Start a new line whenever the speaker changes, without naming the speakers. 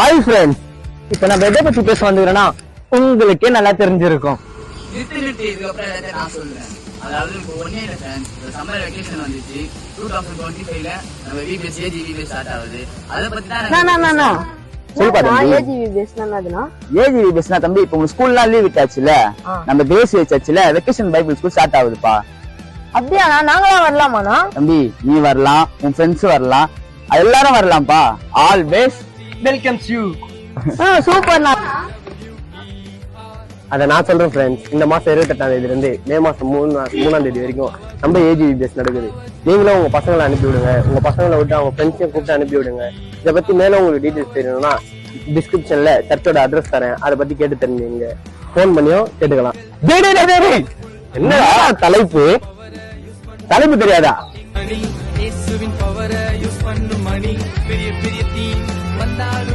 Hi friends, இப்ப நம்ம எதை பத்தி பேச வந்துக்கிறோம்னா உங்களுக்கே நல்லா தெரிஞ்சிருக்கும்.
நான் சொல்றேன். அதாவது இப்போ ஒன்னே சம்மர் வெக்கேஷன் வந்துச்சு 2025ல நம்ம விபிஎஸ் ஏஜிவிபிஎஸ் ஸ்டார்ட் ஆகுது. அத பத்தி தான்
ஏஜிவிபிஎஸ்னா தம்பி, இப்ப உங்க ஸ்கூல்லாம் லீவ் விட்டாச்சுல, நம்ம தேசிய சர்ச்சில் வெக்கேஷன் பைபிள் ஸ்கூல் ஸ்டார்ட் ஆகுதுப்பா.
அப்படியா? நாங்களாம் வரலாமாண்ணா?
தம்பி நீ வரலாம், உன் ஃப்ரெண்ட்ஸ் வரலாம், எல்லாரும் வரலாம்ப்பா. Always welcomes you.
சூப்பர்ண்ணா.
அதை நான் சொல்றேன் ஃப்ரெண்ட்ஸ். இந்த மாசம் 28ஆம் தேதியில இருந்து மே மாசம் 3ஆம் தேதி வரைக்கும் நம்ம ஏஜிவிபிஎஸ் நடக்குது. நீங்களும் உங்க பசங்களை அனுப்பி விடுங்க. உங்க பசங்களை விட்டு அவங்க ஃப்ரெண்ட்ஸையும் கூப்பிட்டு அனுப்பி விடுங்க. இதை பத்தி மேலும் உங்களுக்கு டீடைல்ஸ் தெரியணும்னா டிஸ்கிரிப்ஷன்ல சர்ச்சோட அட்ரஸ் தரேன், அதை பத்தி கேட்டு தெரிஞ்சுங்க. போன் பண்ணியும் கேட்டுக்கலாம்.
என்ன தலைப்பு தெரியாதா?
மணி இயேசுவின் பவரை யூஸ் பண்ணு மணி பெரிய பெரிய தீ வந்தாலும்